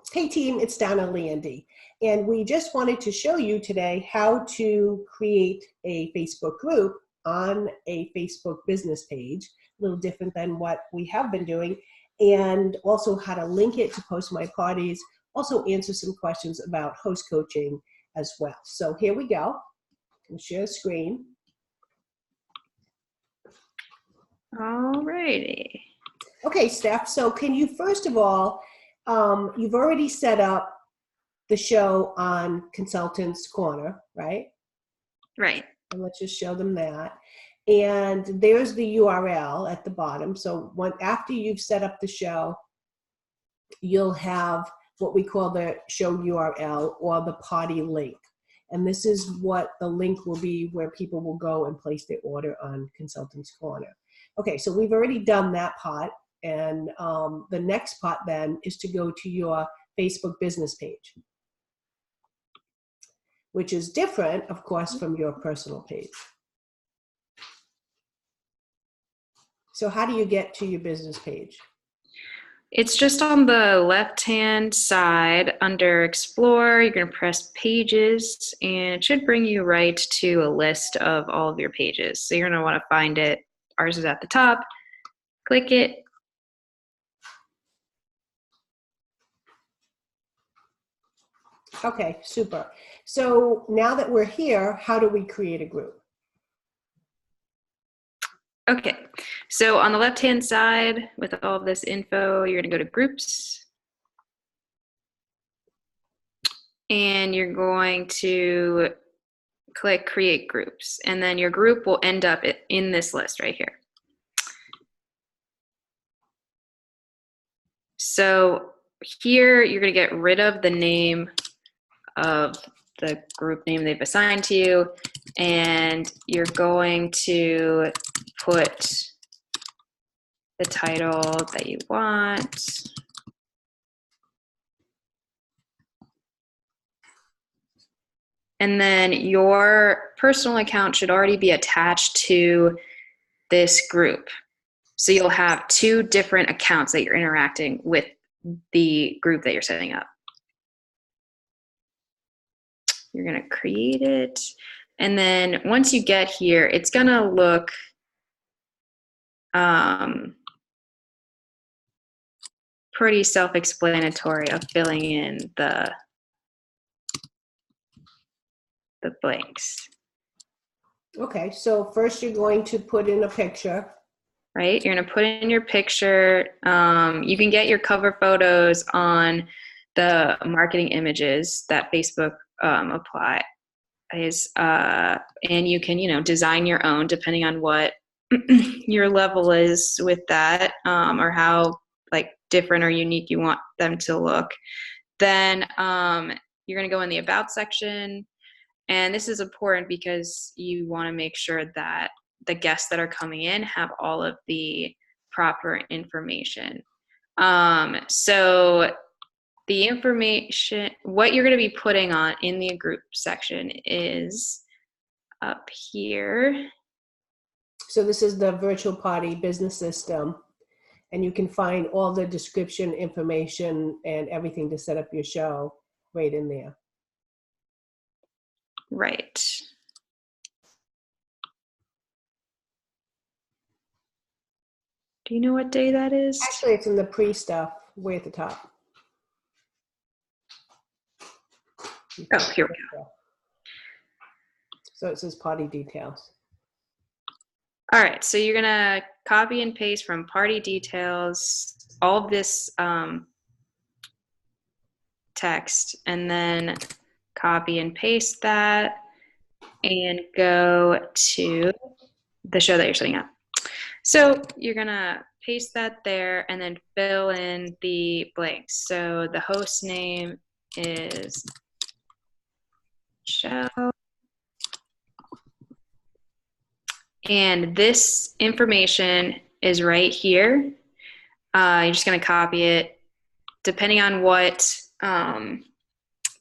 Hey team, it's Donna Landy, and we just wanted to show you today how to create a Facebook group on a Facebook business page, a little different than what we have been doing, and also how to link it to Post My Parties, also answer some questions about host coaching as well. So here we go. I'll share screen. All righty. Okay, Steph, so can you first of all, you've already set up the show on Consultants Corner, right? Right. And let's just show them that. And there's the URL at the bottom. So after you've set up the show, you'll have what we call the show URL or the party link. And this is what the link will be where people will go and place their order on Consultants Corner. Okay, so we've already done that part. And the next part then is to go to your Facebook business page, which is different, of course, from your personal page. So how do you get to your business page? It's just on the left-hand side under Explore. You're going to press Pages, and it should bring you right to a list of all of your pages. So you're going to want to find it. Ours is at the top. Click it. Okay, super. So now that we're here, how do we create a group? Okay, so on the left-hand side with all of this info, you're going to go to Groups. And you're going to click Create Groups. And then your group will end up in this list right here. So here you're going to get rid of the name of the group name they've assigned to you, and you're going to put the title that you want. And then your personal account should already be attached to this group. So you'll have two different accounts that you're interacting with the group that you're setting up. You're going to create it. And then once you get here, it's going to look pretty self-explanatory of filling in the blanks. Okay, so first you're going to put in a picture. Right, you're going to put in your picture. You can get your cover photos on the marketing images that Facebook applies, and you can, design your own depending on what your level is with that, or how different or unique you want them to look. Then you're going to go in the About section, and this is important because you want to make sure that the guests that are coming in have all of the proper information. So the information, what you're going to be putting on in the group section is up here. So this is the Virtual Party Business System, and you can find all the description information and everything to set up your show right in there. Right. Do you know what day that is? Actually, it's in the pre-stuff way at the top. Oh, here we go. So it says party details. All right, so you're gonna copy and paste from party details all of this text, and then copy and paste that and go to the show that you're setting up. So you're gonna paste that there and then fill in the blanks. So the host name is show. And this information is right here. You're just going to copy it. Depending on what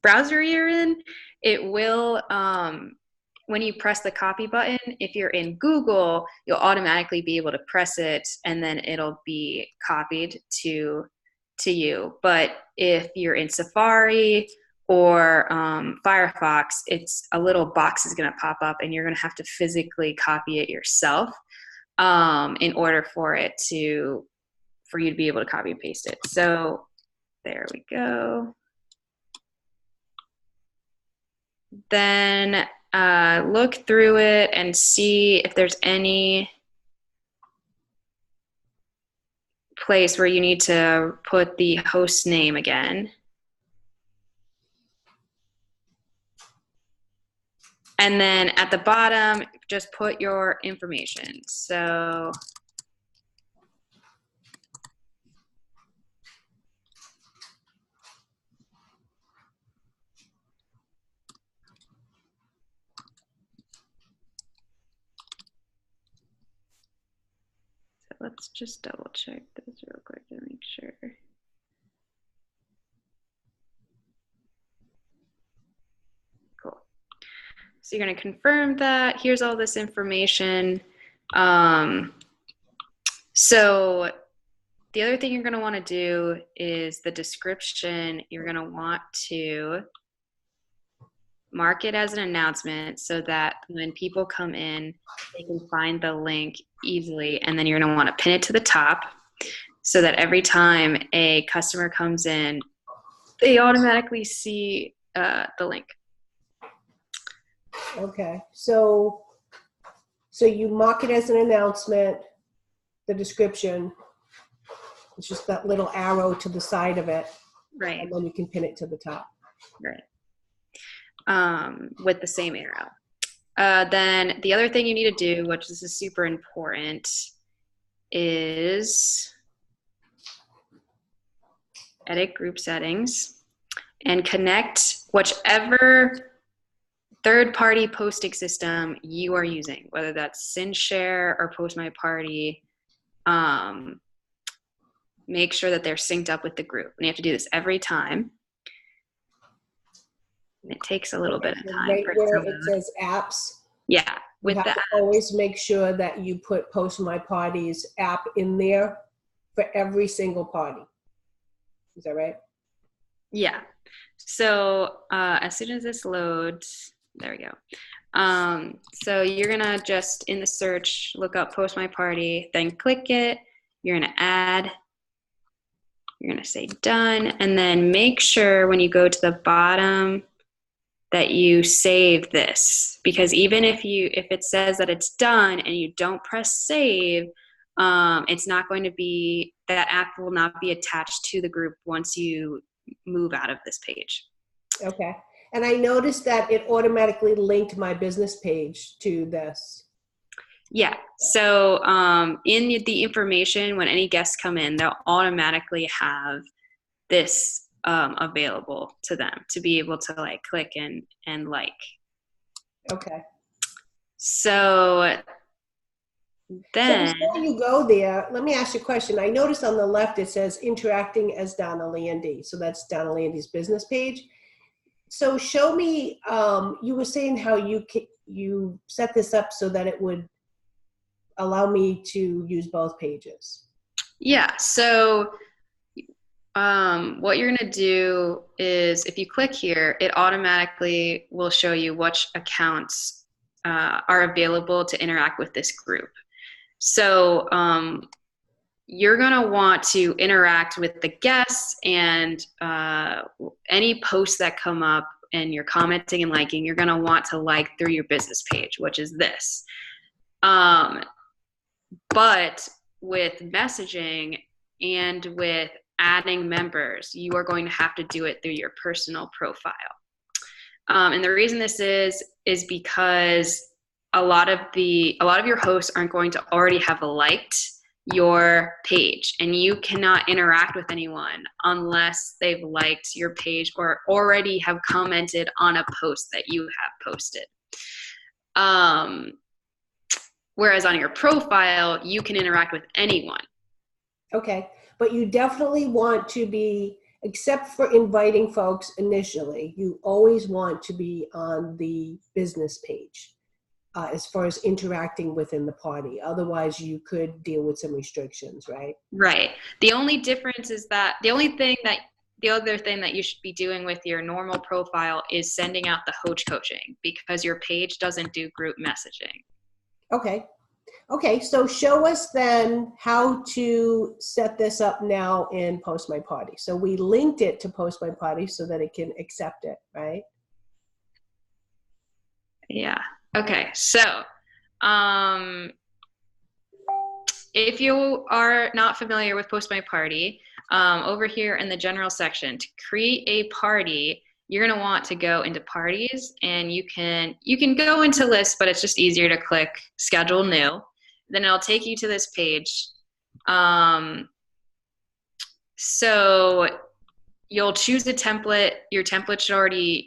browser you're in, it will, when you press the copy button, if you're in Google, you'll automatically be able to press it, and then it'll be copied to to you. But if you're in Safari or Firefox, it's a little box is going to pop up and you're going to have to physically copy it yourself in order for you to be able to copy and paste it. So there we go. Then look through it and see if there's any place where you need to put the host name again. And then at the bottom, just put your information. So let's just double check this real quick to make sure. Cool. So you're going to confirm that. Here's all this information. So the other thing you're going to want to do is the description. You're going to want to mark it as an announcement so that when people come in, they can find the link easily. And then you're going to want to pin it to the top so that every time a customer comes in, they automatically see the link. Okay, so you mark it as an announcement, the description. It's just that little arrow to the side of it. Right. And then you can pin it to the top. Right. With the same arrow. Then the other thing you need to do, which this is super important, is edit group settings and connect whichever third-party posting system you are using, whether that's SendShare or PostMyParty. Make sure that they're synced up with the group. And you have to do this every time. And it takes a little bit of time. Right where it says apps. Yeah. With you have to always make sure that you put PostMyParty's app in there for every single party. Is that right? Yeah. So as soon as this loads, there we go. So you're gonna just in the search look up PostMyParty, then click it. You're gonna add. You're gonna say done, and then make sure when you go to the bottom that you save this, because even if it says that it's done and you don't press save, it's not going to be, that app will not be attached to the group once you move out of this page. Okay. And I noticed that it automatically linked my business page to this. Yeah. So in the information, when any guests come in, they'll automatically have this available to them to be able to like click and like. Okay. So then. So before you go there, let me ask you a question. I noticed on the left it says interacting as Donna Landy. So that's Donna Landy's business page. So show me, you were saying how you set this up so that it would allow me to use both pages. Yeah, so what you're gonna do is if you click here, it automatically will show you which accounts are available to interact with this group. So you're gonna want to interact with the guests and any posts that come up and you're commenting and liking, you're gonna want to like through your business page, which is this. But with messaging and with adding members, you are going to have to do it through your personal profile. And the reason this is because a lot of your hosts aren't going to already have liked your page, and you cannot interact with anyone unless they've liked your page or already have commented on a post that you have posted. Whereas on your profile, you can interact with anyone. Okay. But you definitely want to be, except for inviting folks initially, you always want to be on the business page. as far as interacting within the party. Otherwise, you could deal with some restrictions, right? Right. The only difference is that the other thing that you should be doing with your normal profile is sending out the Hoach coaching, because your page doesn't do group messaging. Okay. Okay, so show us then how to set this up now in Post My Party. So we linked it to Post My Party so that it can accept it, right? Yeah. Okay. So, if you are not familiar with Post My Party, over here in the general section, to create a party, you're going to want to go into parties, and you can go into lists, but it's just easier to click schedule new. Then it'll take you to this page. So you'll choose a template. Your template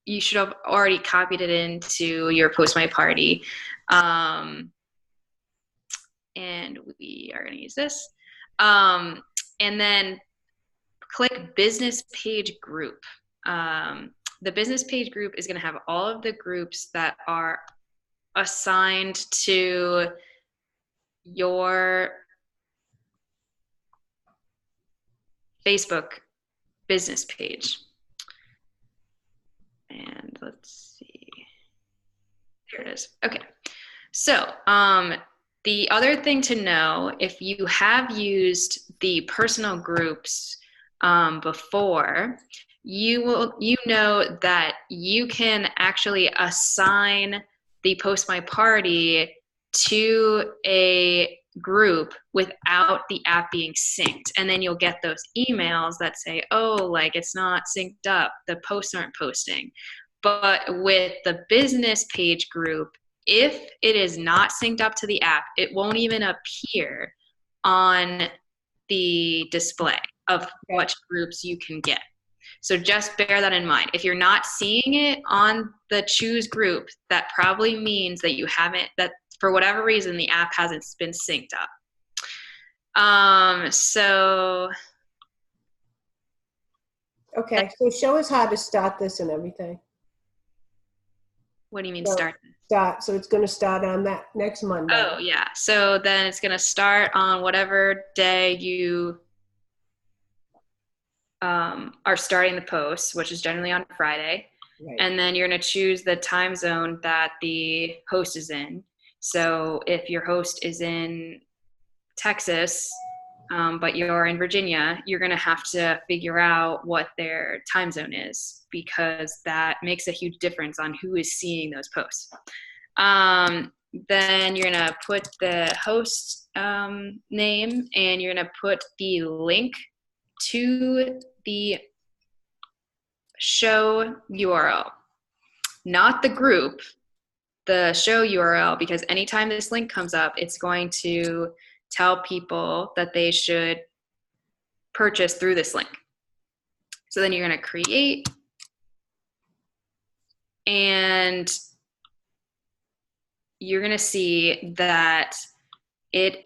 you should have already copied it into your Post My Party. And we are going to use this. And then click business page group. The business page group is going to have all of the groups that are assigned to your Facebook business page. And let's see. There it is. Okay. So, the other thing to know, if you have used the personal groups before, you know that you can actually assign the Post My Party to a group without the app being synced, and then you'll get those emails that say, oh, like it's not synced up, the posts aren't posting. But with the business page group, if it is not synced up to the app, it won't even appear on the display of what groups you can get. So just bear that in mind. If you're not seeing it on the choose group, that probably means that that for whatever reason, the app hasn't been synced up. Okay, so show us how to start this and everything. What do you mean So, start? So it's going to start on that next Monday. Oh, yeah. So then it's going to start on whatever day you are starting the post, which is generally on Friday. Right. And then you're going to choose the time zone that the host is in. So if your host is in Texas, but you're in Virginia, you're going to have to figure out what their time zone is, because that makes a huge difference on who is seeing those posts. Then you're going to put the host name, and you're going to put the link to the show URL, not the group, the show URL, because anytime this link comes up, it's going to tell people that they should purchase through this link. So then you're going to create, and you're going to see that it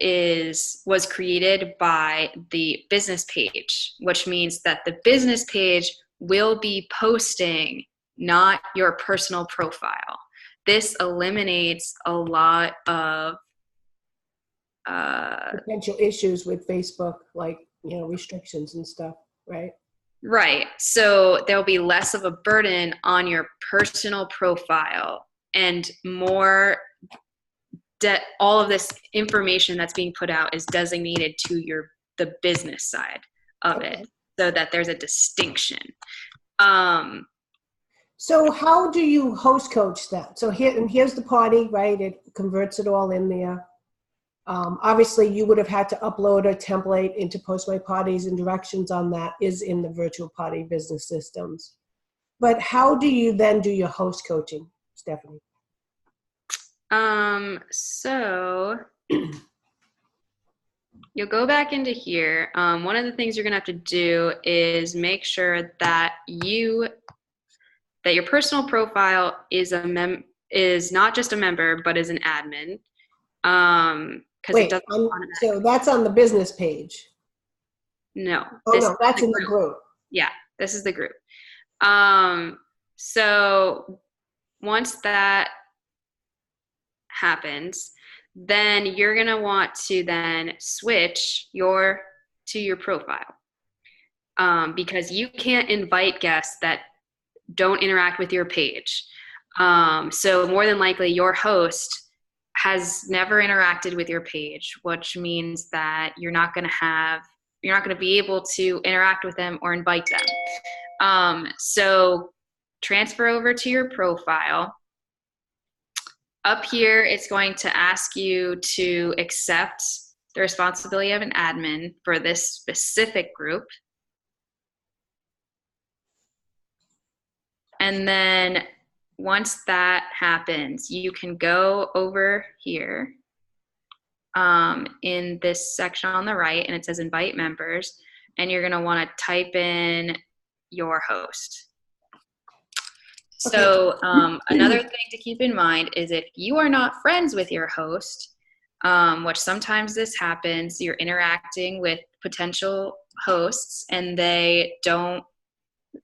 was created by the business page, which means that the business page will be posting, not your personal profile. This eliminates a lot of potential issues with Facebook, like, restrictions and stuff, right? Right. So there'll be less of a burden on your personal profile, and more all of this information that's being put out is designated to the business side of it, so that there's a distinction. So how do you host coach that? So here's the party, right? It converts it all in there. Obviously, you would have had to upload a template into Post My Parties, and directions on that is in the virtual party business systems. But how do you then do your host coaching, Stephanie? So you'll go back into here. One of the things you're gonna have to do is make sure that your personal profile is not just a member, but is an admin. Wait, so that's on the business page? No. Oh, no, that's in the group. Yeah, this is the group. So once that happens, then you're going to want to then switch to your profile, because you can't invite guests that don't interact with your page. So more than likely your host has never interacted with your page, which means that you're not going to be able to interact with them or invite them. So transfer over to your profile. Up here, it's going to ask you to accept the responsibility of an admin for this specific group. And then once that happens, you can go over here in this section on the right, and it says invite members, and you're going to want to type in your host. So another thing to keep in mind is if you are not friends with your host, which sometimes this happens, you're interacting with potential hosts and they don't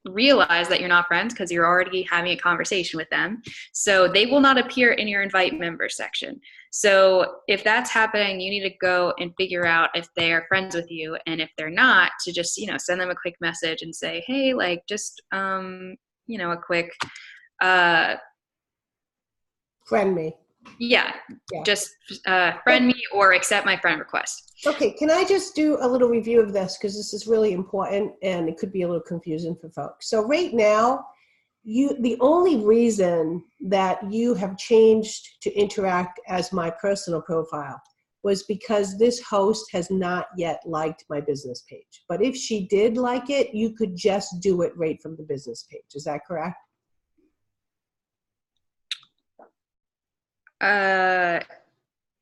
realize that you're not friends because you're already having a conversation with them. So they will not appear in your invite members section. So if that's happening, you need to go and figure out if they are friends with you. And if they're not, to just, send them a quick message and say, hey, like just, a quick, Friend me. Yeah. Just friend me or accept my friend request. Okay, can I just do a little review of this, because this is really important and it could be a little confusing for folks. So right now, the only reason that you have changed to interact as my personal profile was because this host has not yet liked my business page. But if she did like it, you could just do it right from the business page. Is that correct?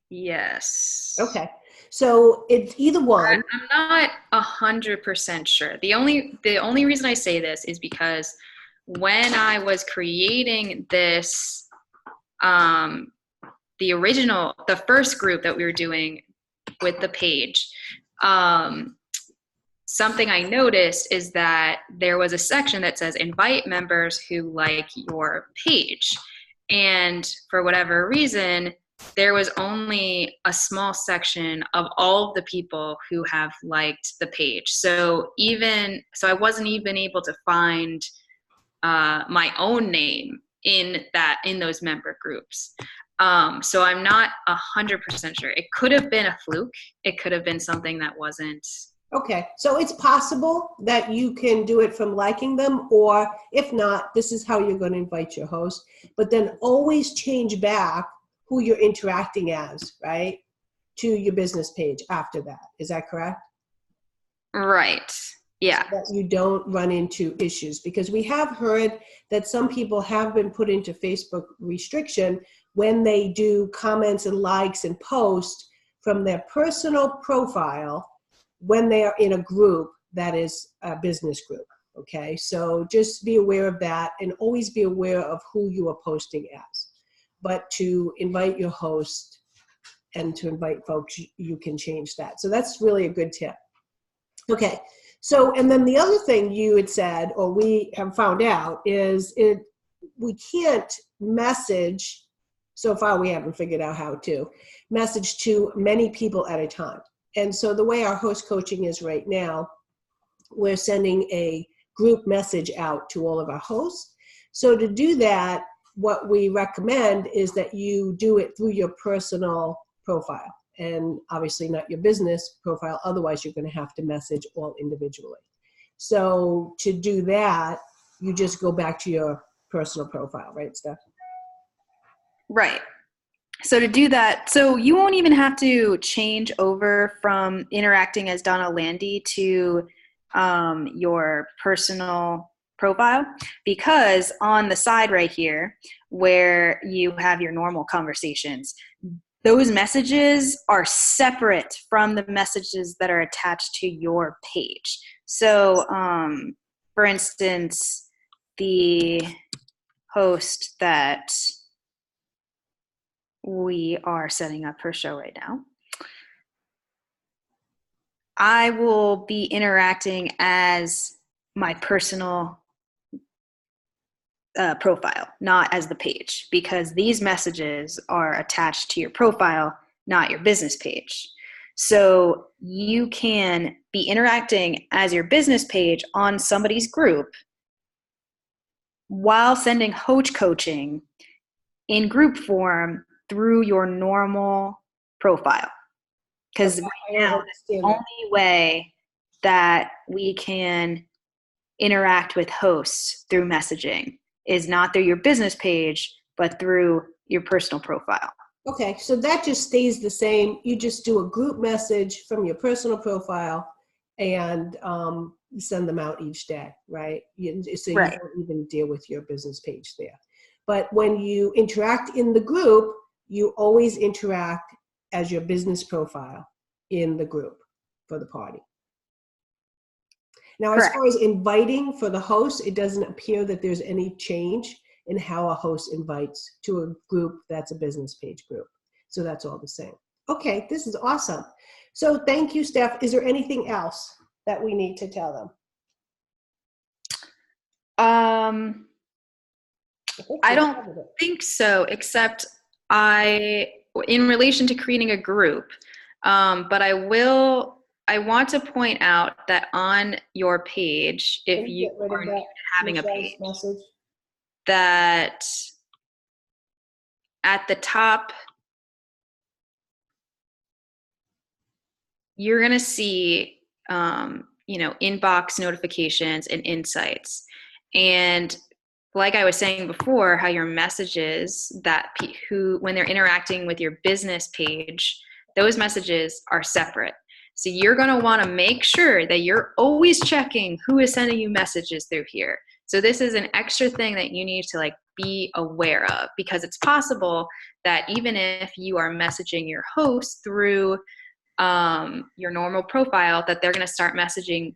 Yes. Okay. So it's either one. I'm not 100% sure. The only reason I say this is because when I was creating this, the first group that we were doing with the page, something I noticed is that there was a section that says invite members who like your page. And for whatever reason, there was only a small section of all of the people who have liked the page. So I wasn't even able to find my own name in those member groups. So I'm not 100% sure. It could have been a fluke. It could have been something that wasn't. Okay, so it's possible that you can do it from liking them, or if not, this is how you're going to invite your host. But then always change back who you're interacting as, right, to your business page after that. Is that correct? Right. Yeah. So that you don't run into issues, because we have heard that some people have been put into Facebook restriction when they do comments and likes and posts from their personal profile when they are in a group that is a business group. Okay, so just be aware of that, and always be aware of who you are posting as. But to invite your host and to invite folks, you can change that. So that's really a good tip. Okay, so, and then the other thing you had said, or we have found out, is we can't message, so far we haven't figured out how to, message to many people at a time. And so the way our host coaching is right now, we're sending a group message out to all of our hosts. So to do that, what we recommend is that you do it through your personal profile, and obviously not your business profile. Otherwise, you're going to have to message all individually. So to do that, you just go back to your personal profile, right, Steph? Right. So to do that, so you won't even have to change over from interacting as Donna Landy to your personal profile, because on the side right here where you have your normal conversations, those messages are separate from the messages that are attached to your page. So for instance, the host that we are setting up her show right now, I will be interacting as my personal profile, not as the page, because these messages are attached to your profile, not your business page. So you can be interacting as your business page on somebody's group while sending Hoach coaching in group form through your normal profile. Because right now, the only way that we can interact with hosts through messaging is not through your business page, but through your personal profile. Okay, so that just stays the same. You just do a group message from your personal profile and send them out each day, right? So you don't even deal with your business page there. But when you interact in the group, you always interact as your business profile in the group for the party. Now, as far as inviting for the host, it doesn't appear that there's any change in how a host invites to a group that's a business page group. So that's all the same. Okay, this is awesome. So thank you, Steph. Is there anything else that we need to tell them? I don't think so, except in relation to creating a group, but I want to point out that on your page, if you are new to having a page, that at the top, you're going to see, inbox notifications and insights. And like I was saying before, how your messages when they're interacting with your business page, those messages are separate. So you're going to want to make sure that you're always checking who is sending you messages through here. So this is an extra thing that you need to be aware of, because it's possible that even if you are messaging your host through your normal profile, that they're going to start messaging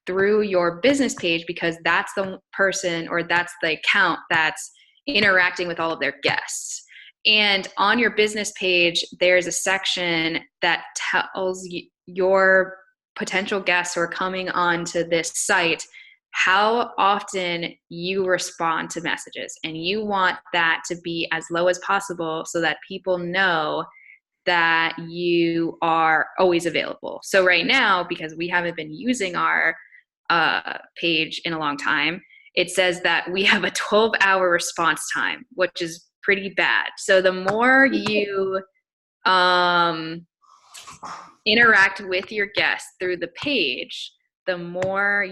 through your business page, because that's the person or that's the account that's interacting with all of their guests. And on your business page, there's a section that tells your potential guests who are coming onto this site how often you respond to messages. And you want that to be as low as possible so that people know that you are always available. So right now, because we haven't been using our page in a long time, it says that we have a 12-hour response time, which is pretty bad. So the more you interact with your guests through the page, the more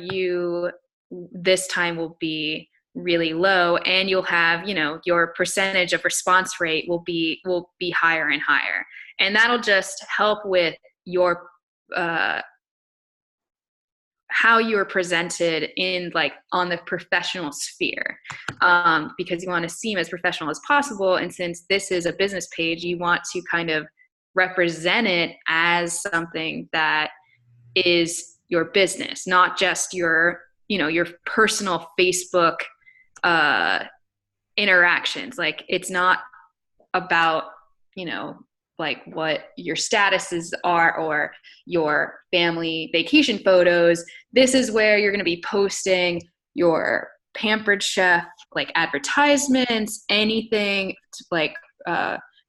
this time will be really low, and you'll have, your percentage of response rate will be higher and higher. And that'll just help with your how you're presented in on the professional sphere, because you want to seem as professional as possible. And since this is a business page, you want to kind of represent it as something that is your business, not just your personal Facebook interactions. It's not about, what your statuses are or your family vacation photos. This is where you're going to be posting your Pampered Chef, advertisements, anything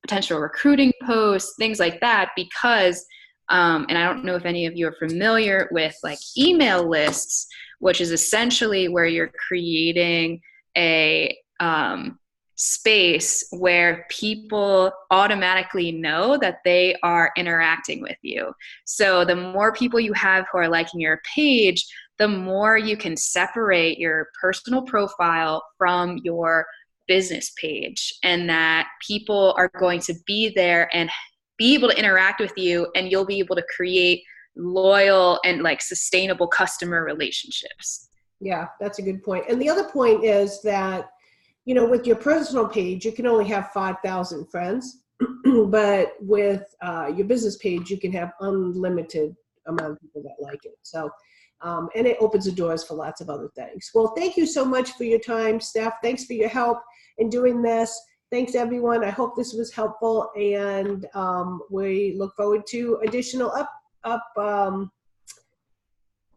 potential recruiting posts, things like that, because, and I don't know if any of you are familiar with email lists, which is essentially where you're creating a space where people automatically know that they are interacting with you. So the more people you have who are liking your page, the more you can separate your personal profile from your business page, and that people are going to be there and be able to interact with you, and you'll be able to create loyal and sustainable customer relationships. Yeah, that's a good point. And the other point is that, with your personal page, you can only have 5,000 friends, but with your business page, you can have unlimited amount of people that like it. So, and it opens the doors for lots of other things. Well, thank you so much for your time, Steph. Thanks for your help in doing this. Thanks, everyone. I hope this was helpful, and we look forward to additional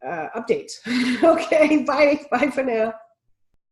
updates. Okay, bye for now.